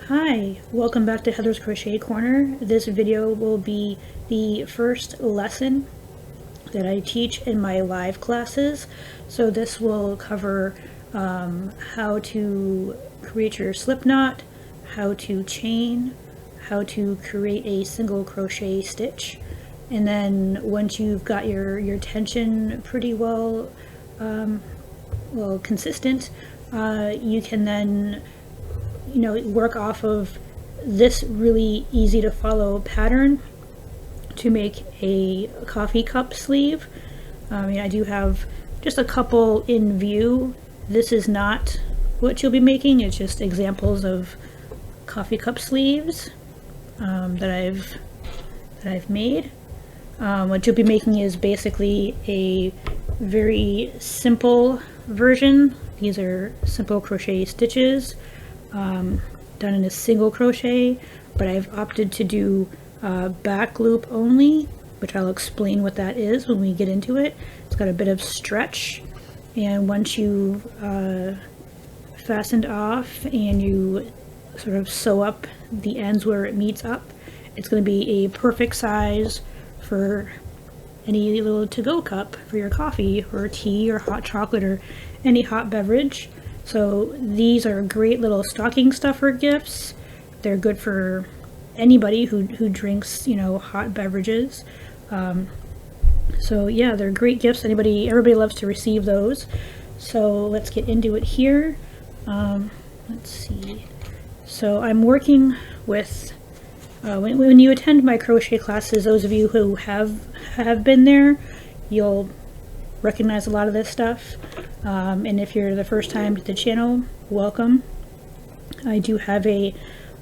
Hi, welcome back to Heather's Crochet Corner. This video will be the first lesson that I teach in my live classes. So this will cover how to create your slip knot, how to chain, how to create a single crochet stitch, and then once you've got your tension pretty well consistent, you can then work off of this really easy to follow pattern to make a coffee cup sleeve. I do have just a couple in view. This is not what you'll be making, it's just examples of coffee cup sleeves that I've made. What you'll be making is basically a very simple version. These are simple crochet stitches done in a single crochet, but I've opted to do back loop only, which I'll explain what that is when we get into it. It's got a bit of stretch, and once you've fastened off and you sort of sew up the ends where it meets up, it's going to be a perfect size for any little to-go cup for your coffee or tea or hot chocolate or any hot beverage. So these are great little stocking stuffer gifts. They're good for anybody who drinks, hot beverages. So yeah, they're great gifts. Everybody loves to receive those. So let's get into it here. Let's see. So I'm working with, when you attend my crochet classes, those of you who have been there, you'll recognize a lot of this stuff. And if you're the first time to the channel, welcome. I do have a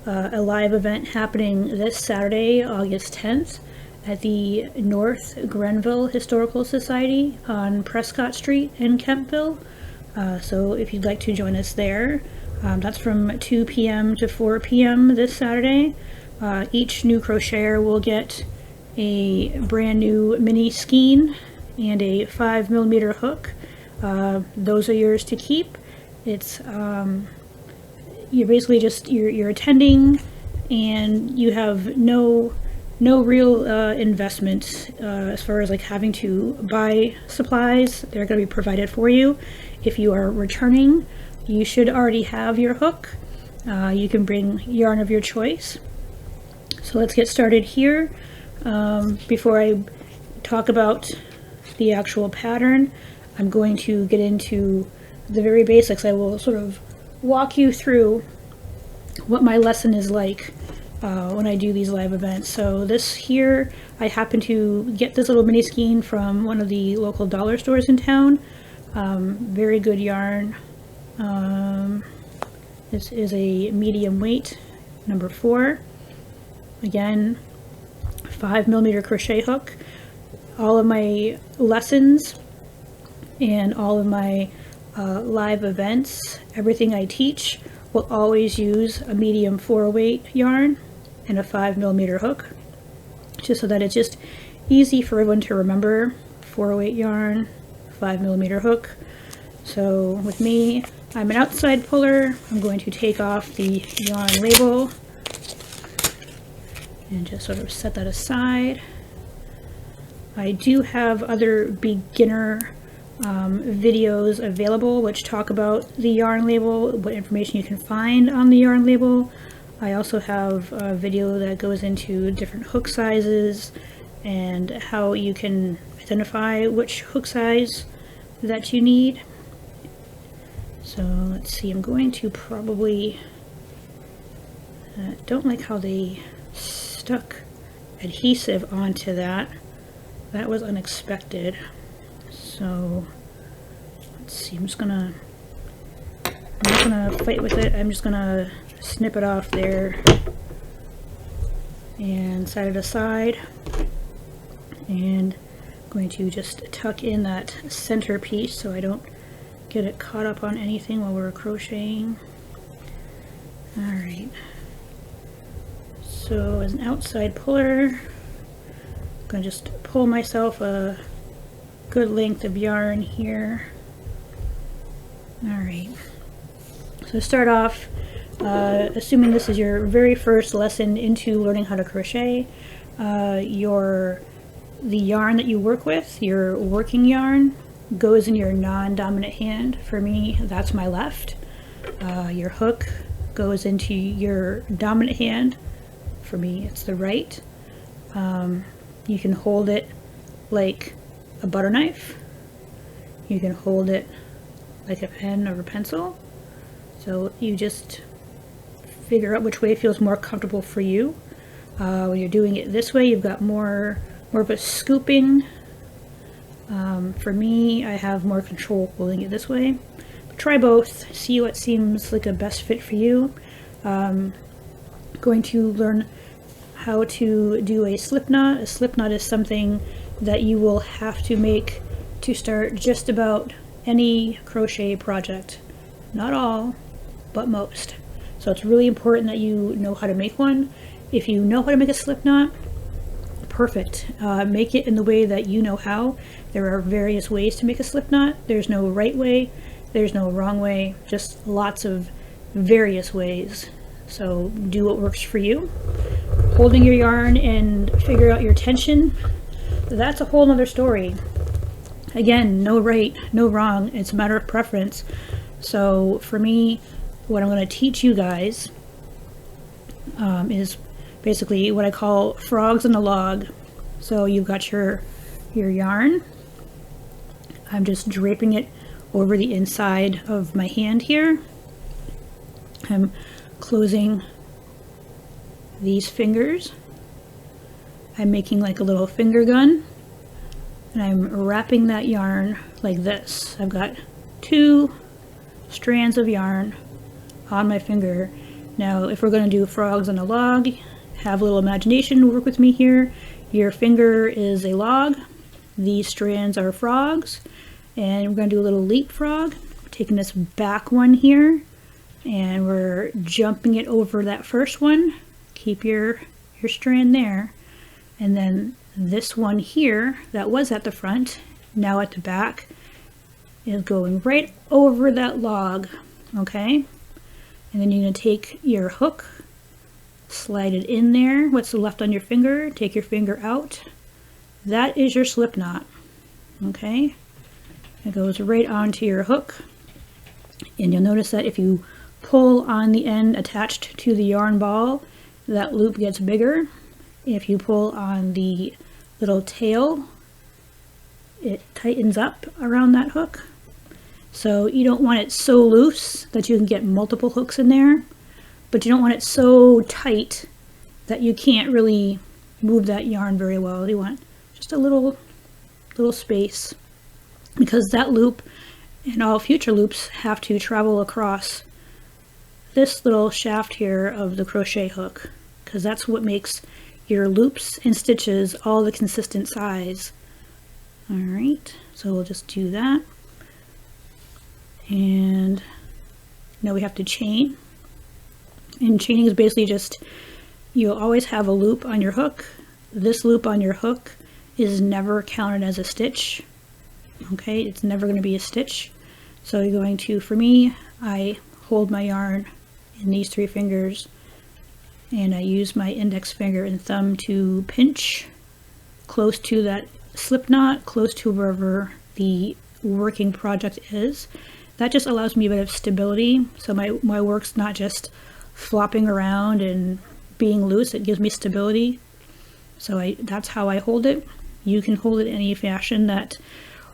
live event happening this Saturday, August 10th, at the North Grenville Historical Society on Prescott Street in Kempville. So if you'd like to join us there, that's from 2 p.m. to 4 p.m. this Saturday. Each new crocheter will get a brand new mini skein and a 5mm hook. Those are yours to keep. It's you're basically just you're attending, and you have no real investment as far as like having to buy supplies. They're going to be provided for you. If you are returning, you should already have your hook. You can bring yarn of your choice. So let's get started here. Before I talk about the actual pattern, I'm going to get into the very basics. I will sort of walk you through what my lesson is like when I do these live events. So this here, I happen to get this little mini skein from one of the local dollar stores in town. Very good yarn. This is a medium weight, number 4. Again, 5mm crochet hook. All of my lessons and all of my live events, everything I teach, will always use a medium 4-weight yarn and a 5mm hook, just so that it's just easy for everyone to remember. 4-weight yarn, 5mm hook. So with me, I'm an outside puller. I'm going to take off the yarn label and just sort of set that aside. I do have other beginner videos available which talk about the yarn label, what information you can find on the yarn label. I also have a video that goes into different hook sizes and how you can identify which hook size that you need. So let's see, I'm going to probably don't like how they stuck adhesive onto that. That was unexpected. So let's see, I'm not gonna fight with it. I'm just gonna snip it off there and set it aside, and I'm going to just tuck in that center piece so I don't get it caught up on anything while we're crocheting. Alright, so as an outside puller, I'm going to just pull myself a good length of yarn here. Alright, so to start off, assuming this is your very first lesson into learning how to crochet, the yarn that you work with, your working yarn, goes in your non-dominant hand. For me, that's my left. Your hook goes into your dominant hand. For me, it's the right. You can hold it like a butter knife. You can hold it like a pen or a pencil. So you just figure out which way feels more comfortable for you. When you're doing it this way, you've got more of a scooping. For me, I have more control holding it this way. But try both, see what seems like a best fit for you. Going to learn how to do a slip knot. A slip knot is something that you will have to make to start just about any crochet project. Not all, but most. So it's really important that you know how to make one. If you know how to make a slip knot, perfect. Make it in the way that you know how. There are various ways to make a slip knot. There's no right way, there's no wrong way, just lots of various ways. So do what works for you. Holding your yarn and figure out your tension, that's a whole nother story. Again, no right, no wrong, it's a matter of preference. So for me, what I'm going to teach you guys is basically what I call frogs in a log. So you've got your yarn. I'm just draping it over the inside of my hand here. I'm closing these fingers. I'm making like a little finger gun, and I'm wrapping that yarn like this. I've got 2 strands of yarn on my finger. Now, if we're going to do frogs on a log, have a little imagination, work with me here. Your finger is a log, these strands are frogs, and we're going to do a little leapfrog. We're taking this back one here, and we're jumping it over that first one. Keep your strand there, and then this one here that was at the front, now at the back, is going right over that log, okay? And then you're going to take your hook, slide it in there, what's left on your finger, take your finger out. That is your slip knot, okay? It goes right onto your hook, and you'll notice that if you pull on the end attached to the yarn ball, that loop gets bigger. If you pull on the little tail, it tightens up around that hook. So you don't want it so loose that you can get multiple hooks in there, but you don't want it so tight that you can't really move that yarn very well. You want just a little space, because that loop and all future loops have to travel across this little shaft here of the crochet hook, because that's what makes your loops and stitches all the consistent size. All right, so we'll just do that. And now we have to chain. And chaining is basically just, you'll always have a loop on your hook. This loop on your hook is never counted as a stitch. Okay, it's never going to be a stitch. So you're going to, for me, I hold my yarn in these 3 fingers, and I use my index finger and thumb to pinch close to that slip knot, close to wherever the working project is. That just allows me a bit of stability, so my work's not just flopping around and being loose. It gives me stability. So that's how I hold it. You can hold it in any fashion that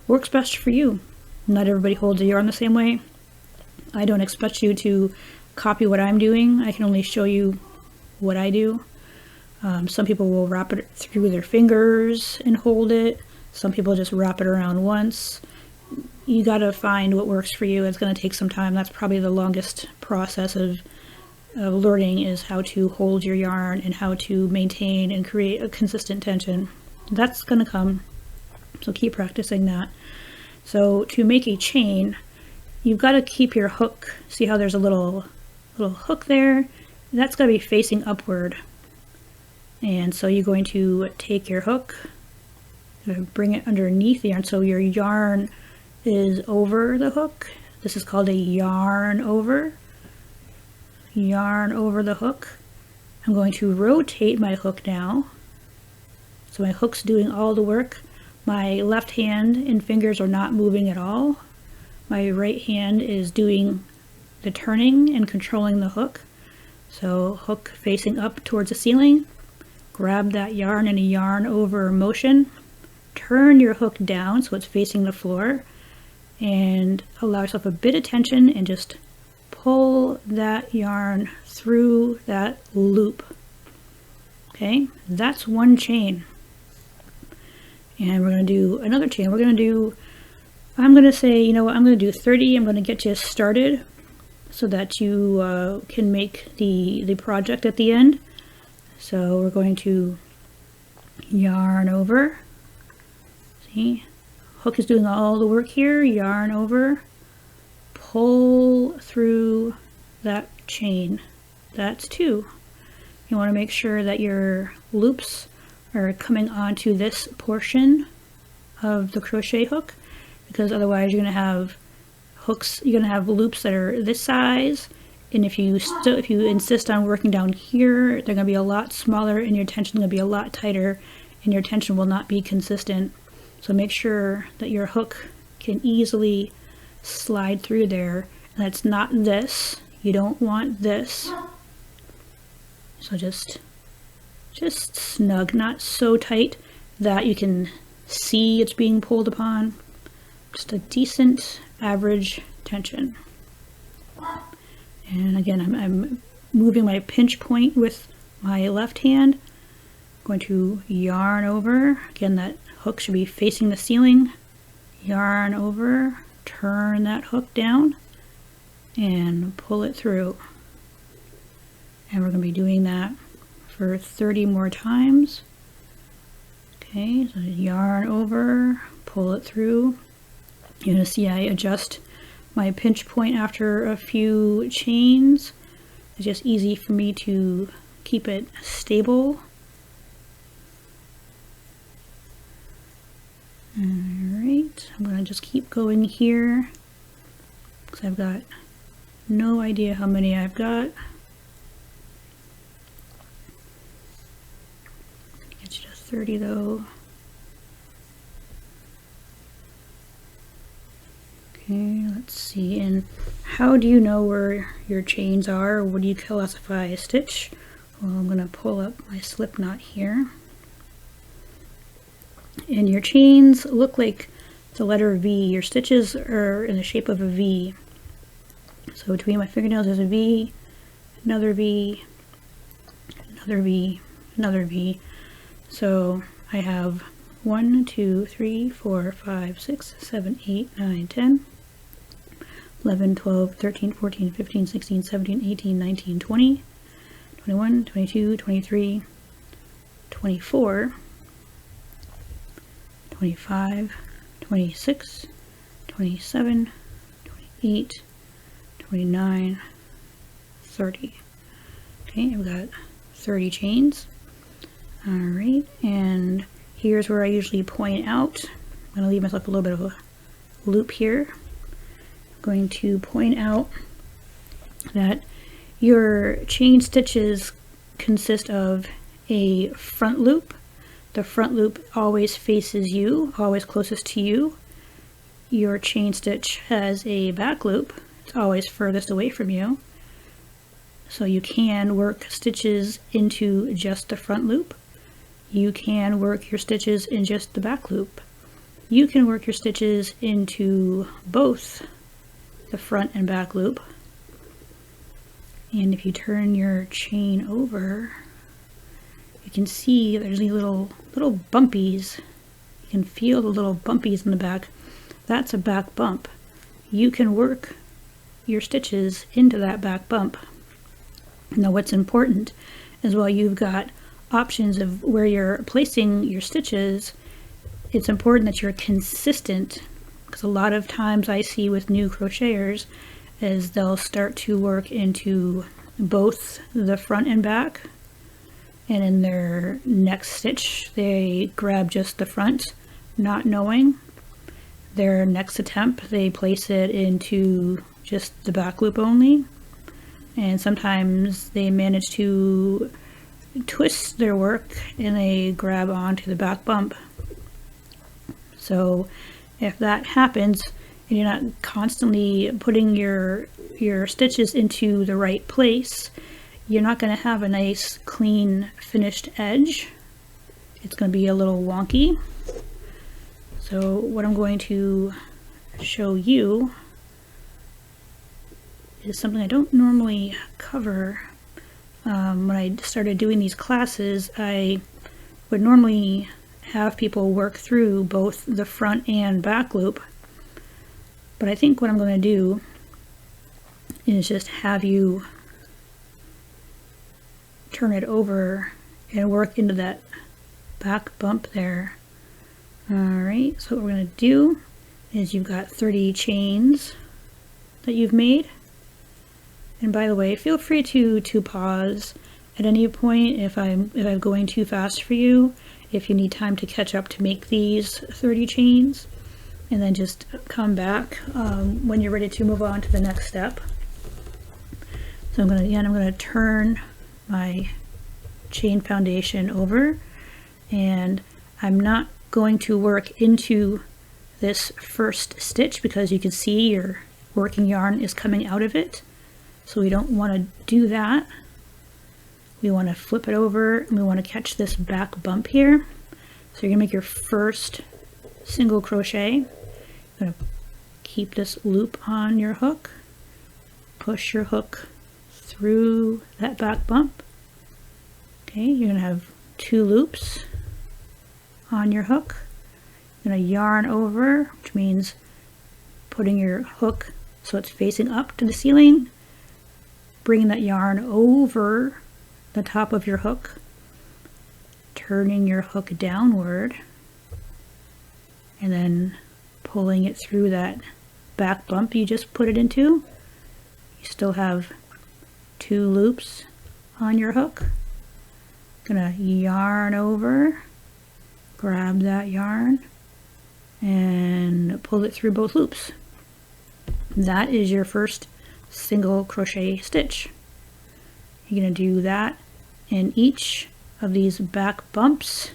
works best for you. Not everybody holds a yarn the same way. I don't expect you to copy what I'm doing. I can only show you what I do. Some people will wrap it through their fingers and hold it. Some people just wrap it around once. You gotta find what works for you. It's gonna take some time. That's probably the longest process of learning, is how to hold your yarn and how to maintain and create a consistent tension. That's gonna come, so keep practicing that. So to make a chain, you've got to keep your hook. See how there's a little hook there? That's got to be facing upward. And so you're going to take your hook, bring it underneath the yarn, so your yarn is over the hook. This is called a yarn over. yarn over the hook. I'm going to rotate my hook now. So my hook's doing all the work. My left hand and fingers are not moving at all. My right hand is doing the turning and controlling the hook. So hook facing up towards the ceiling. Grab that yarn in a yarn over motion. Turn your hook down so it's facing the floor. And allow yourself a bit of tension and just pull that yarn through that loop. Okay, that's one chain. And we're going to do another chain. I'm going to say, you know what, I'm going to do 30. I'm going to get you started so that you can make the project at the end. So we're going to yarn over. See, hook is doing all the work here. Yarn over, pull through that chain. That's 2. You want to make sure that your loops are coming onto this portion of the crochet hook, because otherwise you're going to have hooks, you're going to have loops that are this size, and if you insist on working down here, they're going to be a lot smaller and your tension is going to be a lot tighter and your tension will not be consistent. So make sure that your hook can easily slide through there, and it's not this. You don't want this. So just snug, not so tight that you can see it's being pulled upon. Just a decent average tension. And again, I'm moving my pinch point with my left hand. I'm going to yarn over. Again, that hook should be facing the ceiling. Yarn over, turn that hook down, and pull it through. And we're going to be doing that for 30 more times. Okay, so yarn over, pull it through. You're going to see I adjust my pinch point after a few chains. It's just easy for me to keep it stable. Alright, I'm going to just keep going here because I've got no idea how many I've got. Get you to 30 though. Okay, let's see. And how do you know where your chains are? Or what do you classify a stitch? Well, I'm going to pull up my slip knot here. And your chains look like the letter V. Your stitches are in the shape of a V. So between my fingernails there's a V, another V, another V, another V. So I have 1, 2, 3, 4, 5, 6, 7, 8, 9, 10, 11, 12, 13, 14, 15, 16, 17, 18, 19, 20, 21, 22, 23, 24, 25, 26, 27, 28, 29, 30. Okay, I've got 30 chains. Alright, and here's where I usually point out. I'm going to leave myself a little bit of a loop here. I'm going to point out that your chain stitches consist of a front loop. The front loop always faces you, always closest to you. Your chain stitch has a back loop. It's always furthest away from you. So you can work stitches into just the front loop. You can work your stitches in just the back loop. You can work your stitches into both the front and back loop. And if you turn your chain over, you can see there's these little bumpies. You can feel the little bumpies in the back. That's a back bump. You can work your stitches into that back bump. Now what's important is while you've got options of where you're placing your stitches, it's important that you're consistent, because a lot of times I see with new crocheters is they'll start to work into both the front and back, and in their next stitch they grab just the front, not knowing. Their next attempt they place it into just the back loop only. and sometimes they manage to twist their work and they grab onto the back bump. So if that happens and you're not constantly putting your stitches into the right place, you're not going to have a nice clean finished edge. It's going to be a little wonky. So what I'm going to show you is something I don't normally cover. When I started doing these classes, I would normally have people work through both the front and back loop. But I think what I'm going to do is just have you turn it over and work into that back bump there. Alright, so what we're going to do is you've got 30 chains that you've made. And by the way, feel free to pause at any point if I'm going too fast for you, if you need time to catch up to make these 30 chains, and then just come back when you're ready to move on to the next step. So I'm going to turn my chain foundation over, and I'm not going to work into this first stitch because you can see your working yarn is coming out of it. So we don't want to do that. We want to flip it over and we want to catch this back bump here. So you're going to make your first single crochet. You're going to keep this loop on your hook. Push your hook through that back bump. Okay, you're going to have 2 loops on your hook. You're going to yarn over, which means putting your hook so it's facing up to the ceiling. Bringing that yarn over the top of your hook, turning your hook downward, and then pulling it through that back bump you just put it into. You still have 2 loops on your hook. Gonna yarn over, grab that yarn, and pull it through both loops. That is your first single crochet stitch. You're going to do that in each of these back bumps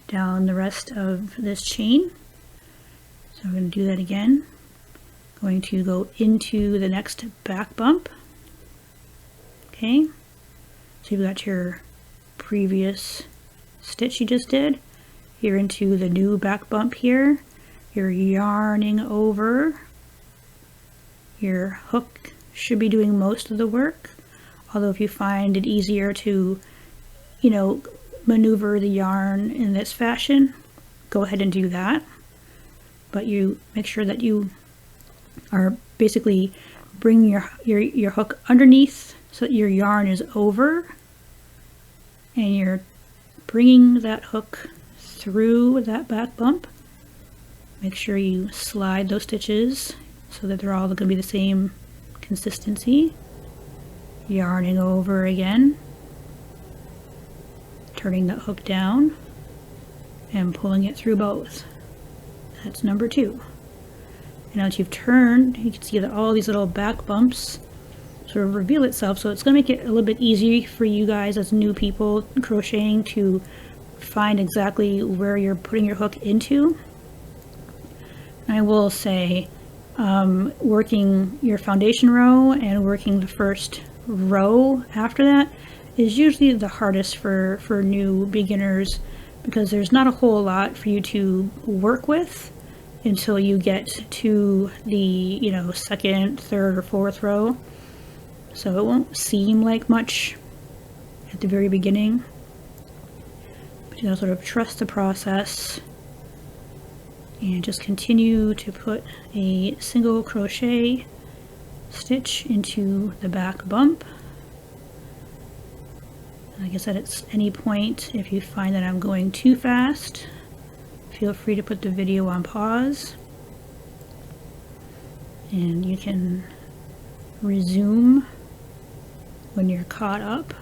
down the rest of this chain. So I'm going to do that again. Going to go into the next back bump. Okay, so you've got your previous stitch you just did. You're into the new back bump here. You're yarning over. Your hook should be doing most of the work, although if you find it easier to, maneuver the yarn in this fashion, go ahead and do that. But you make sure that you are basically bringing your hook underneath so that your yarn is over, and you're bringing that hook through that back bump. Make sure you slide those stitches so that they're all going to be the same consistency. Yarning over again, turning that hook down, and pulling it through both. That's number 2. And now that you've turned, you can see that all these little back bumps sort of reveal itself, so it's going to make it a little bit easier for you guys as new people crocheting to find exactly where you're putting your hook into. And I will say, working your foundation row and working the first row after that is usually the hardest for new beginners, because there's not a whole lot for you to work with until you get to the second, third, or fourth row. So it won't seem like much at the very beginning, but sort of trust the process. And just continue to put a single crochet stitch into the back bump. Like I said, at any point, if you find that I'm going too fast, feel free to put the video on pause. And you can resume when you're caught up.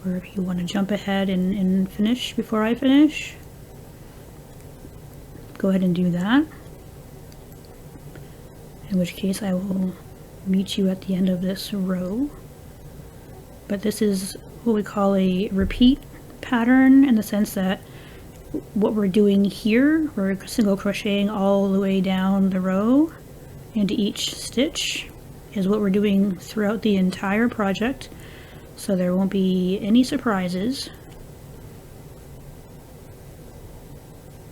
Or if you want to jump ahead and finish before I finish, go ahead and do that, in which case I will meet you at the end of this row. But this is what we call a repeat pattern, in the sense that what we're doing here, we're single crocheting all the way down the row into each stitch, is what we're doing throughout the entire project, so there won't be any surprises.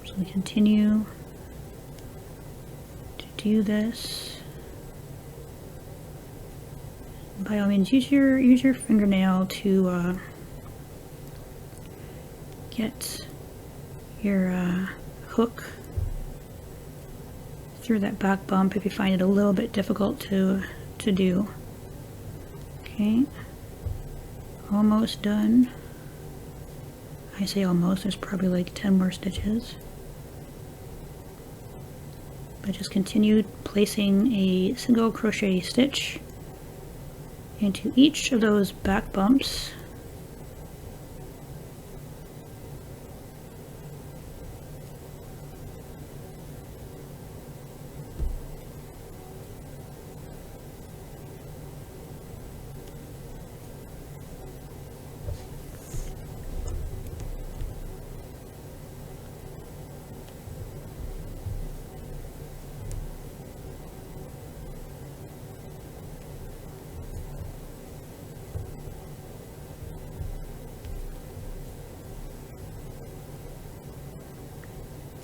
So we continue to do this. By all means, use your fingernail to get your hook through that back bump if you find it a little bit difficult to do. Okay, almost done. I say almost, there's probably like 10 more stitches. But just continue placing a single crochet stitch into each of those back bumps.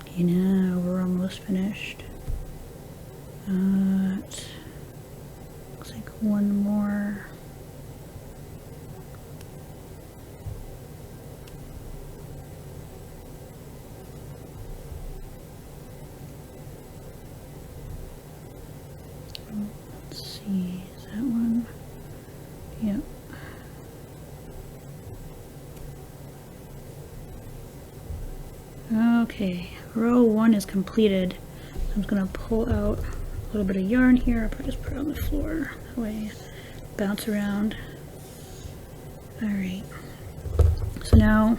Okay, now we're almost finished. Looks like one more. Let's see, is that one? Yep. Okay, row 1 is completed. I'm just going to pull out a little bit of yarn here. I'll probably just put it on the floor, that way bounce around. Alright, so now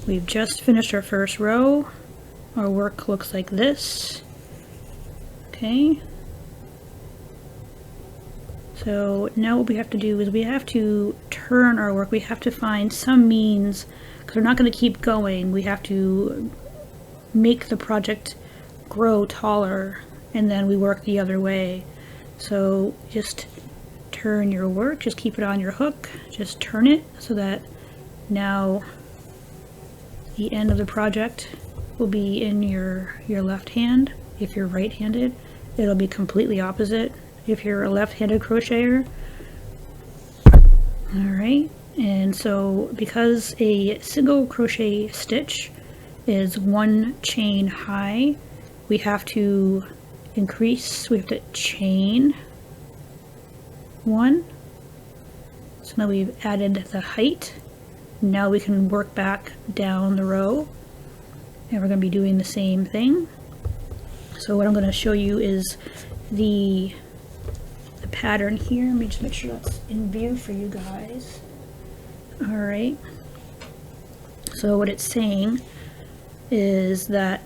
we've just finished our first row. Our work looks like this. Okay, so now what we have to do is we have to turn our work. We have to find some means, because we're not going to keep going. We have to make the project grow taller, and then we work the other way. So just turn your work, just keep it on your hook, just turn it so that now the end of the project will be in your left hand. If you're right-handed, it'll be completely opposite if you're a left-handed crocheter. Alright, and so because a single crochet stitch is 1 chain high, we have to increase, we have to chain 1. So now we've added the height. Now we can work back down the row, and we're going to be doing the same thing. So what I'm going to show you is the pattern here. Let me just make sure that's in view for you guys. Alright, so what it's saying is that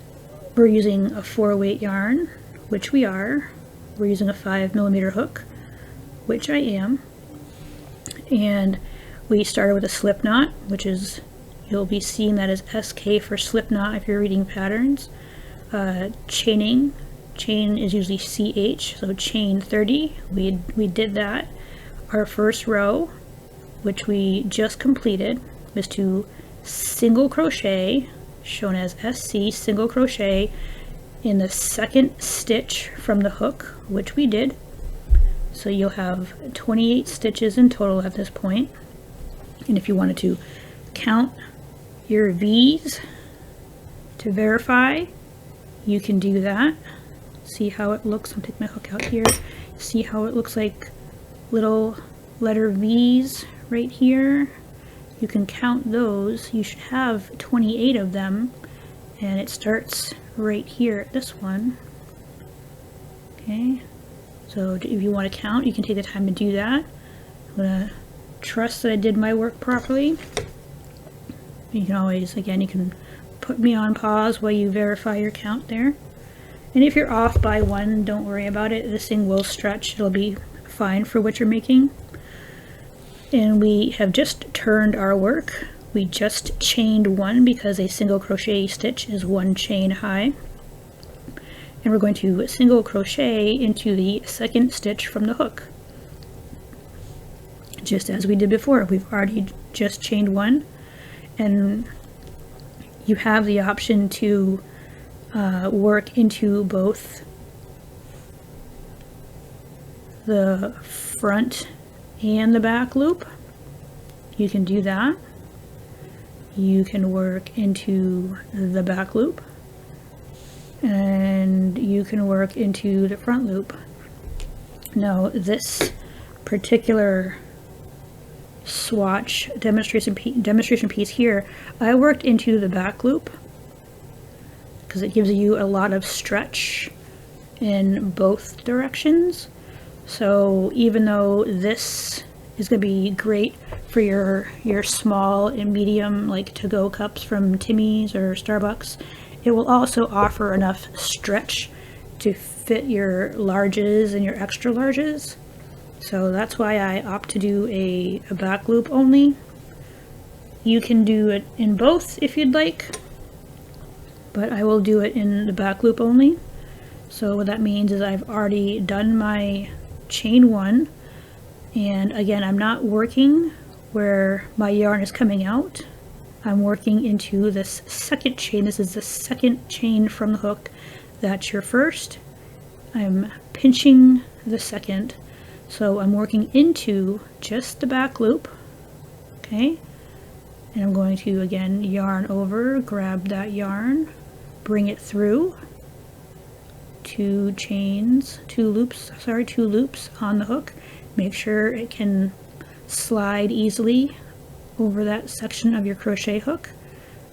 we're using a 4-weight yarn, which we are. We're using a 5mm hook, which I am, and we started with a slip knot, which is, you'll be seeing that as SK for slip knot if you're reading patterns. Chaining, chain is usually CH, so chain 30. We did that. Our first row, which we just completed, was to single crochet, shown as SC, single crochet in the second stitch from the hook, which we did. So you'll have 28 stitches in total at this point. And if you wanted to count your V's to verify, you can do that. See how it looks. I'll take my hook out here. See how it looks like little letter V's right here. You can count those. You should have 28 of them, and it starts right here at this one. Okay, so if you want to count, you can take the time to do that. I'm gonna trust that I did my work properly. You can always, again, you can put me on pause while you verify your count there. And if you're off by 1, don't worry about it. This thing will stretch. It'll be fine for what you're making. And we have just turned our work. We just chained one because a single crochet stitch is one chain high. And we're going to single crochet into the second stitch from the hook. Just as we did before, we've already just chained one, and you have the option to work into both the front and the back loop. You can do that. You can work into the back loop, and you can work into the front loop. Now this particular swatch demonstration piece here, I worked into the back loop because it gives you a lot of stretch in both directions. So even though this is going to be great for your small and medium, like to-go cups from Timmy's or Starbucks, it will also offer enough stretch to fit your larges and your extra larges. So that's why I opt to do a back loop only. You can do it in both if you'd like, but I will do it in the back loop only. So what that means is I've already done my chain one, and again, I'm not working where my yarn is coming out. I'm working into this second chain. This is the second chain from the hook. That's your first. I'm pinching the second. So I'm working into just the back loop, okay? And I'm going to, again, yarn over, grab that yarn, bring it through, two loops on the hook. Make sure it can slide easily over that section of your crochet hook.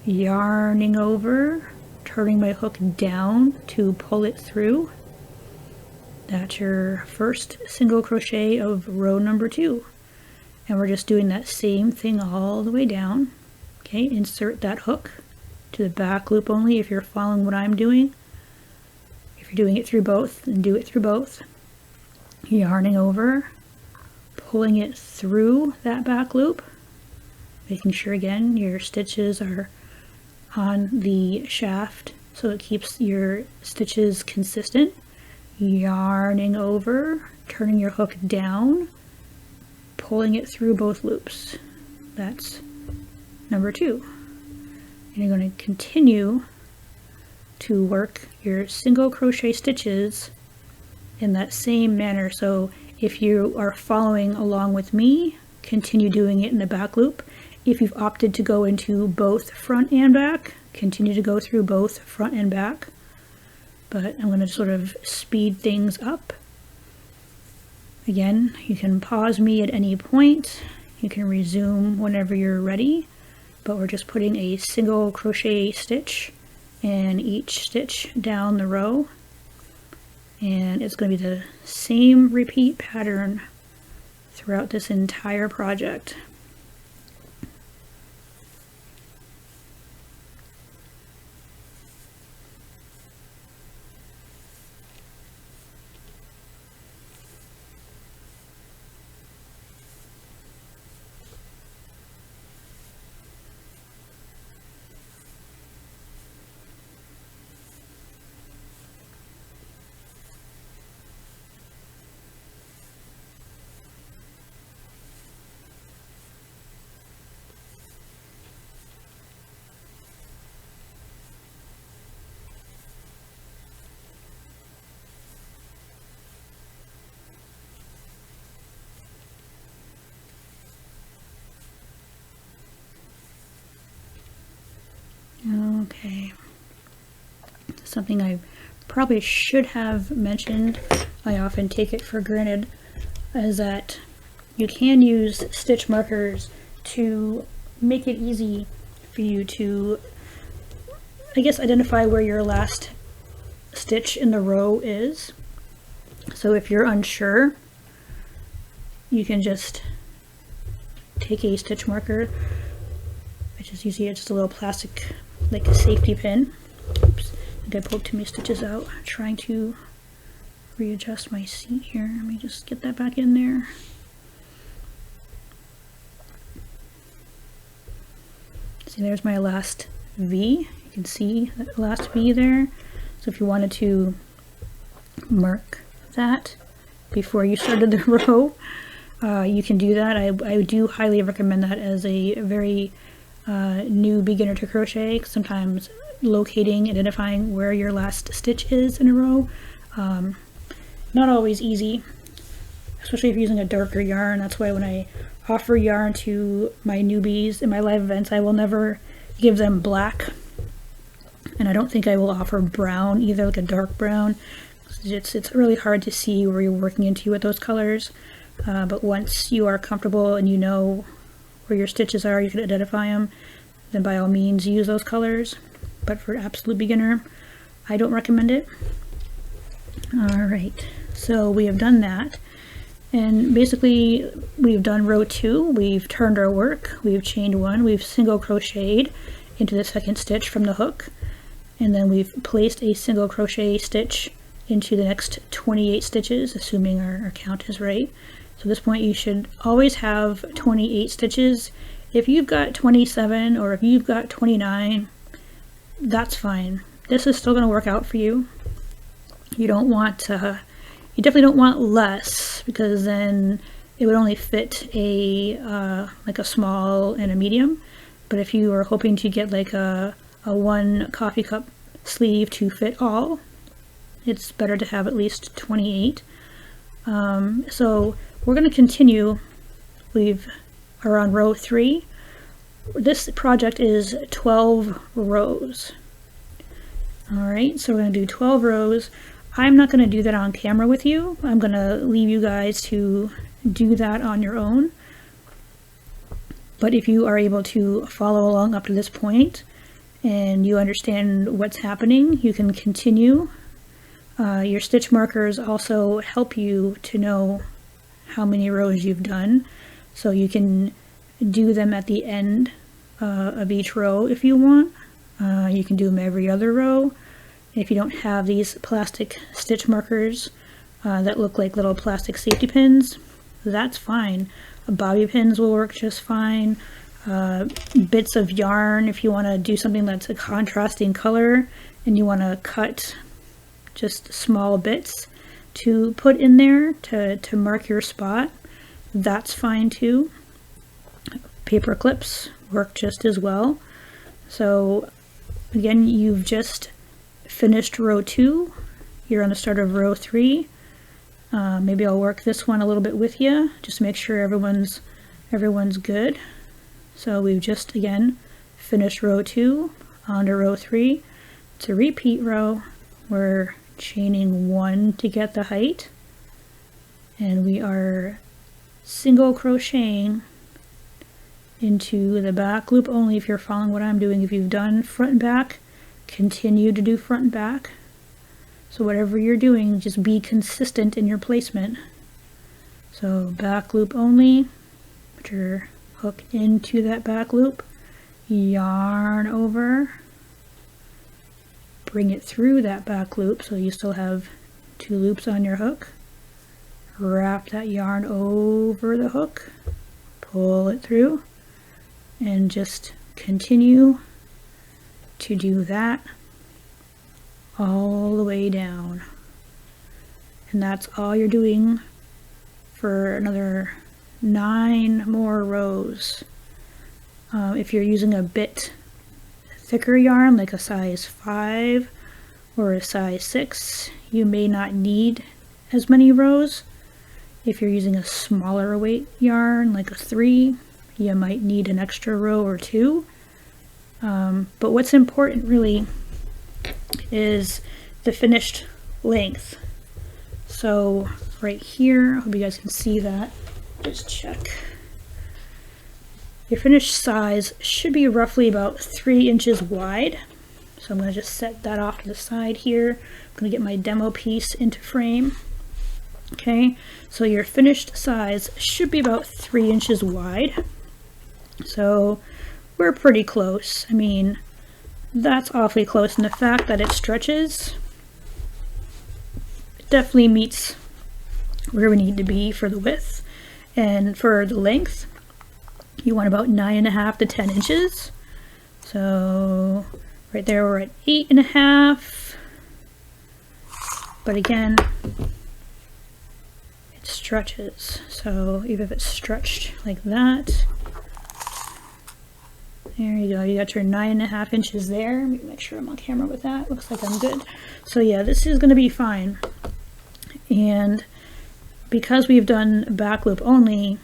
Yarning over, turning my hook down to pull it through. That's your first single crochet of row number 2. And we're just doing that same thing all the way down. Okay, insert that hook to the back loop only if you're following what I'm doing. If you're doing it through both, then do it through both. Yarning over, pulling it through that back loop, making sure again your stitches are on the shaft so it keeps your stitches consistent. Yarning over, turning your hook down, pulling it through both loops. That's number 2. And you're going to continue to work your single crochet stitches in that same manner. So if you are following along with me, continue doing it in the back loop. If you've opted to go into both front and back, continue to go through both front and back. But I'm going to sort of speed things up. Again, you can pause me at any point. You can resume whenever you're ready. But we're just putting a single crochet stitch in each stitch down the row. And it's going to be the same repeat pattern throughout this entire project. Okay, something I probably should have mentioned, I often take it for granted, is that you can use stitch markers to make it easy for you to, I guess, identify where your last stitch in the row is. So if you're unsure, you can just take a stitch marker, which is usually just a little plastic, like a safety pin. Oops, I think I pulled too many stitches out trying to readjust my seat here. Let me just get that back in there. See, there's my last V. You can see that last V there. So if you wanted to mark that before you started the row, you can do that. I do highly recommend that as a very new beginner to crochet. Sometimes locating, identifying where your last stitch is in a row, not always easy, especially if you're using a darker yarn. That's why when I offer yarn to my newbies in my live events, I will never give them black, and I don't think I will offer brown either, like a dark brown. It's really hard to see where you're working into with those colors, but once you are comfortable and you know where your stitches are, you can identify them, then by all means use those colors. But for absolute beginner, I don't recommend it. Alright, so we have done that, and basically we've done row 2, we've turned our work, we've chained 1, we've single crocheted into the second stitch from the hook, and then we've placed a single crochet stitch into the next 28 stitches, assuming our count is right. So at this point you should always have 28 stitches. If you've got 27 or if you've got 29, that's fine. This is still going to work out for you. You don't want you definitely don't want less, because then it would only fit a like a small and a medium. But if you are hoping to get like a 1 coffee cup sleeve to fit all, it's better to have at least 28. So we're going to continue. We are on row 3. This project is 12 rows. Alright, so we're going to do 12 rows. I'm not going to do that on camera with you. I'm going to leave you guys to do that on your own. But if you are able to follow along up to this point and you understand what's happening, you can continue. Your stitch markers also help you to know how many rows you've done, so you can do them at the end of each row if you want. You can do them every other row. If you don't have these plastic stitch markers that look like little plastic safety pins, that's fine. Bobby pins will work just fine. Bits of yarn, if you want to do something that's a contrasting color and you want to cut just small bits to put in there to mark your spot, that's fine too. Paper clips work just as well. So again, you've just finished row 2, you're on the start of row 3. Maybe I'll work this one a little bit with you, just to make sure everyone's good. So we've just again finished row 2, on to row 3. It's a repeat row. We're chaining 1 to get the height, and we are single crocheting into the back loop only. If you're following what I'm doing, if you've done front and back, continue to do front and back. So whatever you're doing, just be consistent in your placement. So back loop only, put your hook into that back loop, yarn over, bring it through that back loop so you still have 2 loops on your hook, wrap that yarn over the hook, pull it through, and just continue to do that all the way down. And that's all you're doing for another 9 more rows. If you're using a bit thicker yarn, like a size 5 or a size 6, you may not need as many rows. If you're using a smaller weight yarn, like a 3, you might need an extra row or 2. But what's important really is the finished length. So right here, I hope you guys can see that. Just check. Your finished size should be roughly about 3 inches wide. So I'm going to just set that off to the side here. I'm going to get my demo piece into frame. Okay, so your finished size should be about 3 inches wide. So we're pretty close. I mean, that's awfully close. And the fact that it stretches, definitely meets where we need to be for the width. And for the length, you want about 9.5 to 10 inches. So right there we're at 8.5. But again, it stretches. So even if it's stretched like that, there you go. You got your 9.5 inches there. Let me make sure I'm on camera with that. Looks like I'm good. So yeah, this is going to be fine. And because we've done back loop only,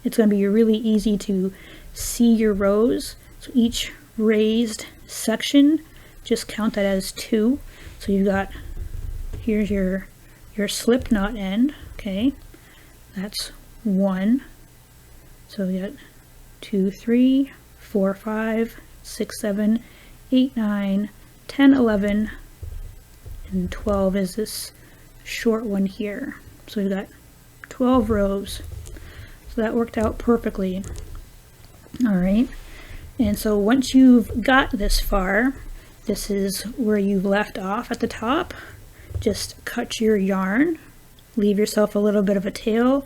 it's going to be really easy to see your rows. So each raised section, just count that as 2. So you've got, here's your slip knot end. Okay, that's 1. So we got 2, 3, 4, 5, 6, 7, 8, 9, 10, 11, and 12 is this short one here. So we've got 12 rows. So that worked out perfectly. All right. And so once you've got this far, this is where you've left off at the top. Just cut your yarn, leave yourself a little bit of a tail.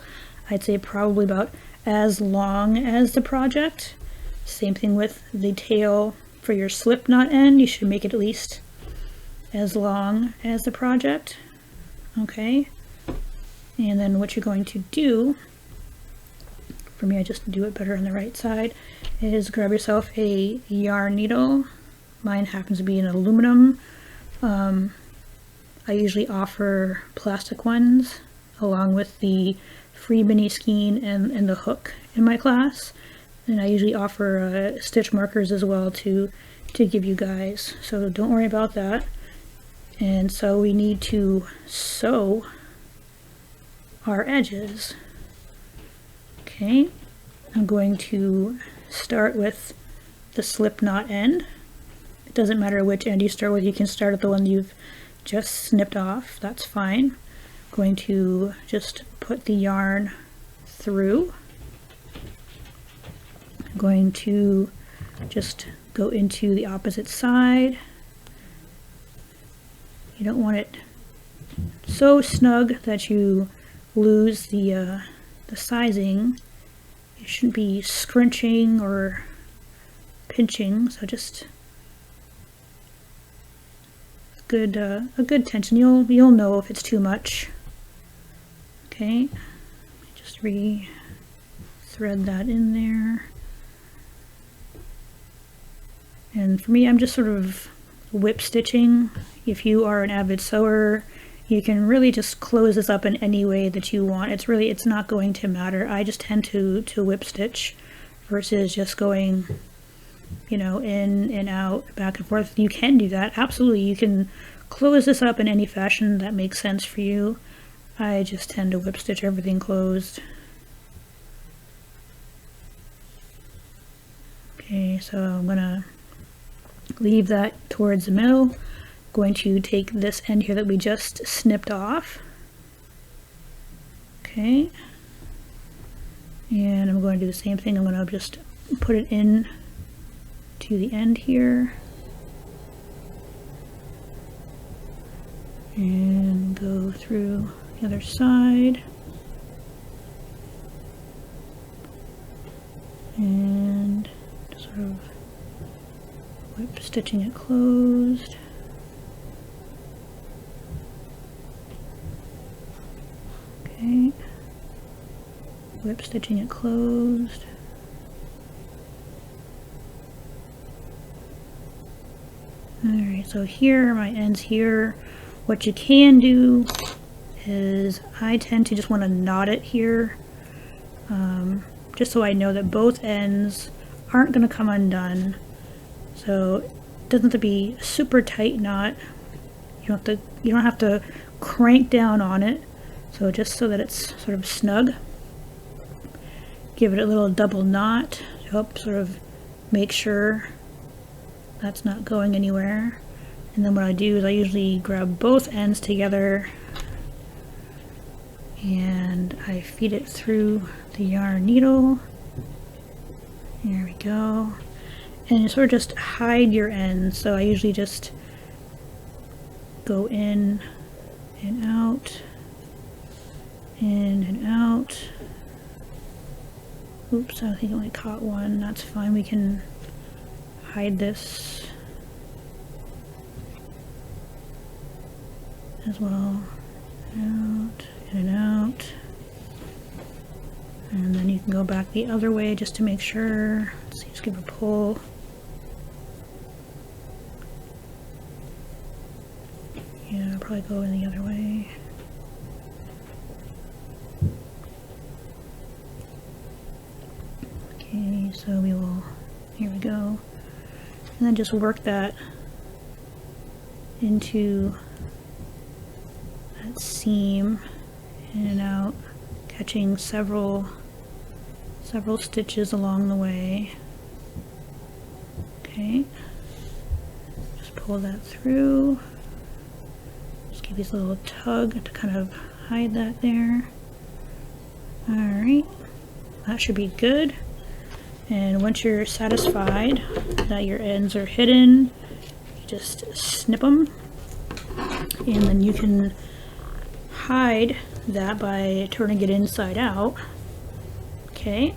I'd say probably about as long as the project. Same thing with the tail for your slip knot end. You should make it at least as long as the project. Okay. And then what you're going to do, for me I just do it better on the right side, is grab yourself a yarn needle. Mine happens to be an aluminum. I usually offer plastic ones along with the free mini skein and the hook in my class. And I usually offer stitch markers as well to give you guys. So don't worry about that. And so we need to sew our edges. Okay, I'm going to start with the slip knot end. It doesn't matter which end you start with. You can start at the one you've just snipped off. That's fine. I'm going to just put the yarn through. I'm going to just go into the opposite side. You don't want it so snug that you lose the sizing. You shouldn't be scrunching or pinching, so just a good tension. You'll know if it's too much. Okay, just re-thread that in there. And for me, I'm just sort of whip stitching. If you are an avid sewer, you can really just close this up in any way that you want. It's not going to matter. I just tend to whip stitch versus just going, you know, in and out, back and forth. You can do that, absolutely. You can close this up in any fashion that makes sense for you. I just tend to whip stitch everything closed. Okay, so I'm gonna leave that towards the middle. Going to take this end here that we just snipped off. Okay, and I'm going to do the same thing. I'm going to just put it in to the end here and go through the other side and sort of whip stitching it closed. Okay, whip stitching it closed. Alright, so here, my ends here. What you can do is I tend to just want to knot it here, just so I know that both ends aren't going to come undone. So it doesn't have to be a super tight knot. You don't have to crank down on it. So just so that it's sort of snug, give it a little double knot to help sort of make sure that's not going anywhere. And then what I do is I usually grab both ends together and I feed it through the yarn needle. There we go. And you sort of just hide your ends. So I usually just go in and out, in and out. Oops, I think I only caught one. That's fine. We can hide this as well. Out, in and out. And then you can go back the other way just to make sure. Let's see, just give a pull. Yeah, I'll probably go in the other way. Okay, so we will, here we go. And then just work that into that seam, in and out, catching several stitches along the way. Okay, just pull that through. Just give these a little tug to kind of hide that there. Alright, that should be good. And once you're satisfied that your ends are hidden, you just snip them, and then you can hide that by turning it inside out. Okay,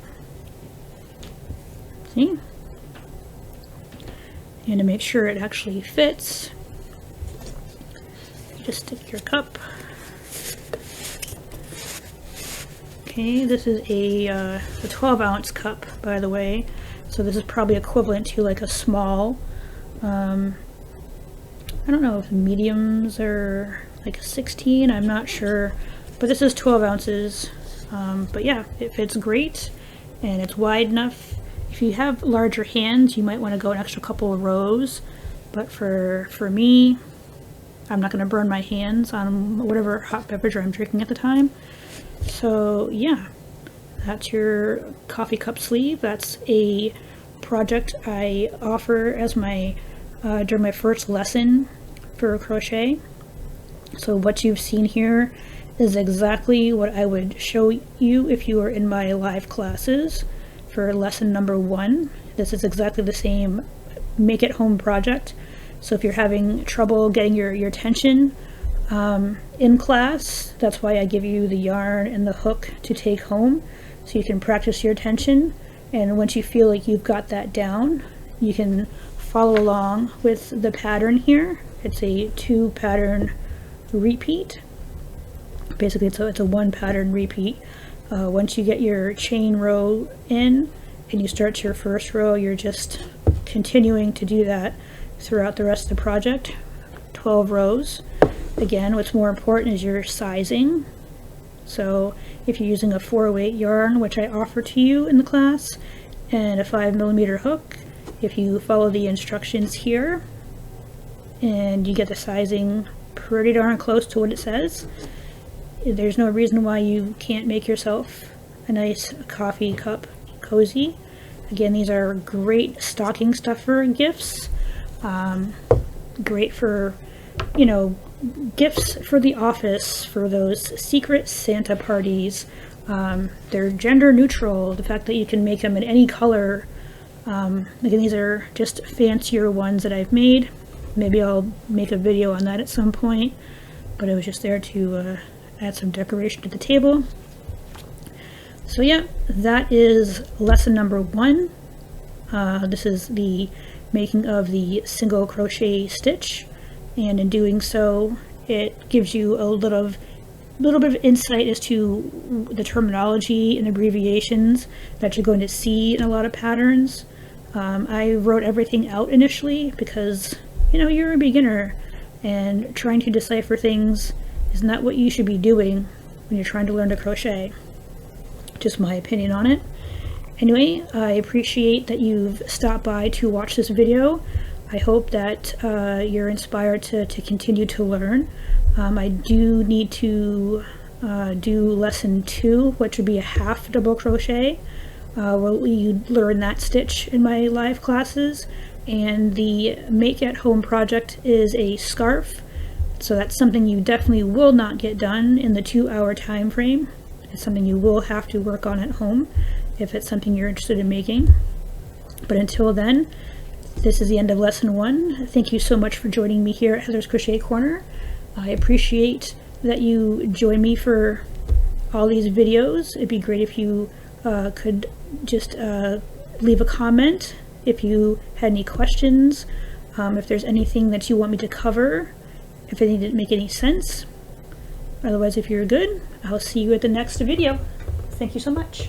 see? And to make sure it actually fits, you just stick your cup. Okay, this is a 12-ounce cup, by the way, so this is probably equivalent to like a small, I don't know if mediums are like a 16, I'm not sure, but this is 12 ounces, but yeah, it fits great, and it's wide enough. If you have larger hands, you might want to go an extra couple of rows, but for me, I'm not going to burn my hands on whatever hot beverage I'm drinking at the time. So yeah, that's your coffee cup sleeve. That's a project I offer as my during my first lesson for crochet. So what you've seen here is exactly what I would show you if you were in my live classes for lesson number 1. This is exactly the same make at home project. So if you're having trouble getting your tension in class, that's why I give you the yarn and the hook to take home, so you can practice your tension, and once you feel like you've got that down, you can follow along with the pattern here. It's a 2 pattern repeat. Basically it's a 1 pattern repeat. Once you get your chain row in and you start your first row, you're just continuing to do that throughout the rest of the project. 12 rows. Again, what's more important is your sizing. So if you're using a 408 yarn, which I offer to you in the class, and a 5mm hook, if you follow the instructions here and you get the sizing pretty darn close to what it says, there's no reason why you can't make yourself a nice coffee cup cozy. Again, these are great stocking stuffer gifts. Great for, you know, gifts for the office, for those secret Santa parties. They're gender neutral, the fact that you can make them in any color. Again, these are just fancier ones that I've made. Maybe I'll make a video on that at some point, but it was just there to add some decoration to the table. So yeah, that is lesson number 1. This is the making of the single crochet stitch, and in doing so it gives you a little bit of insight as to the terminology and abbreviations that you're going to see in a lot of patterns. I wrote everything out initially because, you know, you're a beginner and trying to decipher things is not what you should be doing when you're trying to learn to crochet. Just my opinion on it. Anyway, I appreciate that you've stopped by to watch this video. I hope that you're inspired to continue to learn. I do need to do lesson 2, which would be a half double crochet. You learn that stitch in my live classes, and the make at home project is a scarf, so that's something you definitely will not get done in the 2-hour time frame. It's something you will have to work on at home if it's something you're interested in making. But until then, this is the end of lesson 1. Thank you so much for joining me here at Heather's Crochet Corner. I appreciate that you join me for all these videos. It'd be great if you could just leave a comment if you had any questions, if there's anything that you want me to cover, if anything didn't make any sense. Otherwise, if you're good, I'll see you at the next video. Thank you so much.